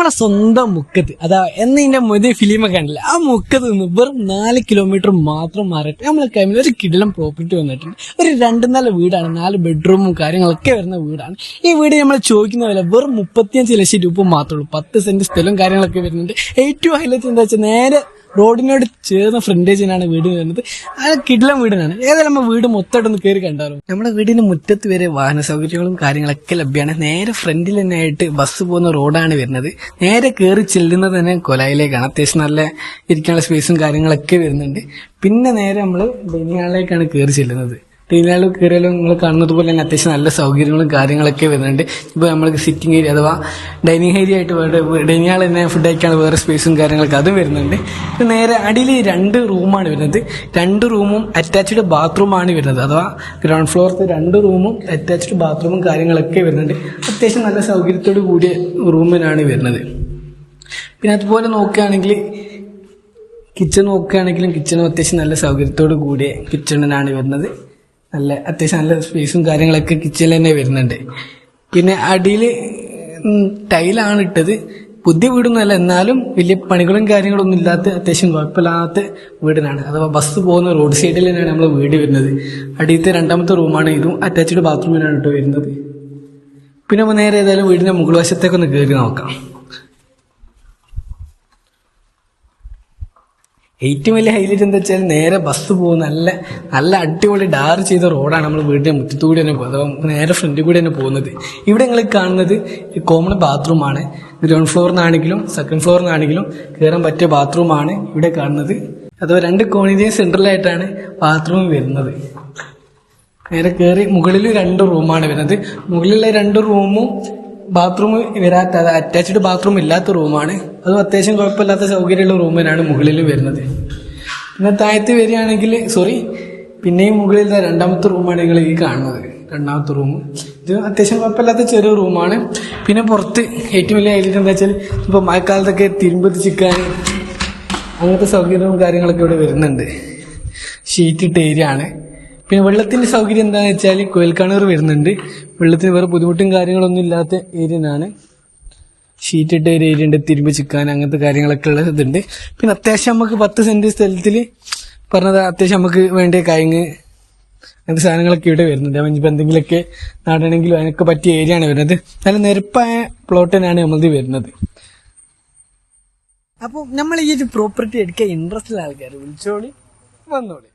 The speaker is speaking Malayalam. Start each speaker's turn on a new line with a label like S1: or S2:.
S1: നമ്മളെ സ്വന്തം മുക്കത്ത് അതാ എന്നതിന്റെ മുതൽ ഫിലിമൊക്കെ ഉണ്ടല്ലോ ആ മുക്കത്ത് നിന്ന് വെറും 4 കിലോമീറ്റർ മാത്രം മാറിയിട്ട് നമ്മളെ കയ്യിൽ ഒരു കിടിലം പ്രോപ്പർട്ടി വന്നിട്ടുണ്ട്. ഒരു 2 നില വീടാണ്, 4 ബെഡ്റൂമും കാര്യങ്ങളൊക്കെ വരുന്ന വീടാണ്. ഈ വീട് നമ്മൾ ചോദിക്കുന്ന വില വെറും 35 ലക്ഷം രൂപ മാത്രമേ ഉള്ളൂ. 10 സെന്റ് സ്ഥലവും കാര്യങ്ങളൊക്കെ വരുന്നുണ്ട്. ഏറ്റവും ഹൈലൈറ്റ് എന്താ വെച്ചാൽ നേരെ റോഡിനോട് ചേർന്ന ഫ്രണ്ടേജിനാണ് വീട് വരുന്നത്. അത് കിടിലം വീടിനാണ്. ഏതായാലും നമ്മൾ വീട് മൊത്തമായിട്ടൊന്ന് കയറി കണ്ടാറോ. നമ്മുടെ വീടിന് മുറ്റത്ത് വരെ വാഹന സൗകര്യങ്ങളും കാര്യങ്ങളൊക്കെ ലഭ്യമാണ്. നേരെ ഫ്രണ്ടിൽ തന്നെ ആയിട്ട് ബസ് പോകുന്ന റോഡാണ് വരുന്നത്. നേരെ കയറി ചെല്ലുന്നത് തന്നെ കൊലായിലേക്കാണ്. അത്യാവശ്യം നല്ല ഇരിക്കാനുള്ള സ്പേസും കാര്യങ്ങളൊക്കെ വരുന്നുണ്ട്. പിന്നെ നേരെ നമ്മൾ ഡൈനിങ് കയറി ചെല്ലുന്നത്. ഡൈനിങ് ഹാളിൽ കയറിയാലും നിങ്ങൾ കാണുന്നത് പോലെ തന്നെ അത്യാവശ്യം നല്ല സൗകര്യങ്ങളും കാര്യങ്ങളൊക്കെ വരുന്നുണ്ട്. ഇപ്പോൾ നമ്മൾക്ക് സിറ്റിംഗ് ഏരിയ അഥവാ ഡൈനിങ് ഏരിയ ആയിട്ട് ഡൈനിങ് ഹാൾ തന്നെ ഫുഡ് കഴിക്കാൻ വേറെ സ്പേസും കാര്യങ്ങളൊക്കെ അതും വരുന്നുണ്ട്. നേരെ അടിയിൽ 2 റൂമാണ് വരുന്നത്. 2 റൂമും അറ്റാച്ച്ഡ് ബാത്റൂമാണ് വരുന്നത്. അഥവാ ഗ്രൗണ്ട് ഫ്ലോറത്തെ 2 റൂമും അറ്റാച്ച്ഡ് ബാത്റൂമും കാര്യങ്ങളൊക്കെ വരുന്നുണ്ട്. അത്യാവശ്യം നല്ല സൗകര്യത്തോട് കൂടിയ റൂമിനാണ് വരുന്നത്. പിന്നെ അതുപോലെ നോക്കുകയാണെങ്കിൽ കിച്ചൺ നോക്കുകയാണെങ്കിലും കിച്ചണും അത്യാവശ്യം നല്ല സൗകര്യത്തോട് കൂടിയ കിച്ചണിനാണ് വരുന്നത്. അത്യാവശ്യം നല്ല സ്പേസും കാര്യങ്ങളൊക്കെ കിച്ചണിൽ തന്നെ വരുന്നുണ്ട്. പിന്നെ അടിയിൽ ടൈലാണ് ഇട്ടത്. പുതിയ വീടൊന്നുമല്ല, എന്നാലും വലിയ പണികളും കാര്യങ്ങളൊന്നും ഇല്ലാത്ത അത്യാവശ്യം കുഴപ്പമില്ലാത്ത വീടിനാണ്. അഥവാ ബസ് പോകുന്ന റോഡ് സൈഡിൽ തന്നെയാണ് നമ്മൾ വീട് വരുന്നത്. അടിയത്തെ 2ാമത്തെ റൂമാണ്. ഇതും അറ്റാച്ച്ഡ് ബാത്റൂമിനാണ് കേട്ടോ വരുന്നത്. പിന്നെ നമ്മൾ നേരെ ഏതായാലും വീടിന്റെ മുകൾ വശത്തേക്കൊന്ന് കയറി നോക്കാം. ഏറ്റവും വലിയ ഹൈലൈറ്റ് എന്താ വെച്ചാൽ നേരെ ബസ് പോകുന്ന നല്ല അടിപൊളി ഡാർ ചെയ്ത റോഡാണ് നമ്മൾ വീടിന്റെ മുറ്റത്തുകൂടി തന്നെ പോകുന്നത്. അഥവാ നേരെ ഫ്രണ്ടിൽ കൂടി തന്നെ പോകുന്നത്. ഇവിടെ നിങ്ങൾ കാണുന്നത് കോമൺ ബാത്റൂമാണ്. ഗ്രൗണ്ട് ഫ്ലോറിനാണെങ്കിലും സെക്കൻഡ് ഫ്ലോറിനാണെങ്കിലും കയറാൻ പറ്റിയ ബാത്റൂമാണ് ഇവിടെ കാണുന്നത്. അഥവാ 2 കോണിന്റെയും സെൻട്രലായിട്ടാണ് ബാത്റൂം വരുന്നത്. നേരെ കയറി മുകളിൽ 2 റൂമാണ് വരുന്നത്. മുകളിലുള്ള 2 റൂമും ബാത്റൂം വരാത്ത അറ്റാച്ച്ഡ് ബാത്റൂം ഇല്ലാത്ത റൂമാണ്. അത് അത്യാവശ്യം കുഴപ്പമില്ലാത്ത സൗകര്യമുള്ള റൂമിനാണ് മുകളിൽ വരുന്നത്. പിന്നെ താഴത്ത് വരികയാണെങ്കിൽ പിന്നെയും മുകളിൽ 2ാമത്തെ റൂമാണ് നിങ്ങൾ ഈ കാണുന്നത്. 2ാമത്തെ റൂം ഇത് അത്യാവശ്യം കുഴപ്പമില്ലാത്ത ചെറിയ റൂമാണ്. പിന്നെ പുറത്ത് ഏറ്റവും വലിയ ഹൈലൈറ്റ് എന്താ വെച്ചാൽ ഇപ്പോൾ മഴക്കാലത്തൊക്കെ തിരുമ്പത്തി ചിക്കാൻ അങ്ങനത്തെ സൗകര്യവും കാര്യങ്ങളൊക്കെ ഇവിടെ വരുന്നുണ്ട്. ഷീറ്റിട്ട ഏരിയ ആണ്. പിന്നെ വെള്ളത്തിന്റെ സൗകര്യം എന്താണെന്ന് വെച്ചാൽ കുഴൽക്കിണർ വരുന്നുണ്ട്. വെള്ളത്തിന് വേറെ ബുദ്ധിമുട്ടും കാര്യങ്ങളൊന്നും ഇല്ലാത്ത ഏരിയനാണ്. ഷീറ്റിട്ട ഒരു ഏരിയ ഉണ്ട്, തിരുമ്പ് ചിക്കാൻ അങ്ങനത്തെ കാര്യങ്ങളൊക്കെ ഉള്ള ഇതുണ്ട്. പിന്നെ അത്യാവശ്യം നമുക്ക് 10 സെന്റ് സ്ഥലത്തിൽ പറഞ്ഞത് അത്യാവശ്യം നമുക്ക് വേണ്ടിയ കയങ്ങ് അങ്ങനത്തെ സാധനങ്ങളൊക്കെ ഇവിടെ വരുന്നുണ്ട്. ഇപ്പം എന്തെങ്കിലുമൊക്കെ നടണമെങ്കിലും അതിനൊക്കെ പറ്റിയ ഏരിയ ആണ് വരുന്നത്. നല്ല നിരപ്പായ പ്ലോട്ടിനാണ് നമ്മളത് വരുന്നത്. അപ്പോൾ നമ്മൾ ഈ ഒരു പ്രോപ്പർട്ടി എടുക്കാൻ ഇൻട്രസ്റ്റ് ഉള്ള ആൾക്കാർ വിളിച്ചോളി, വന്നോളി.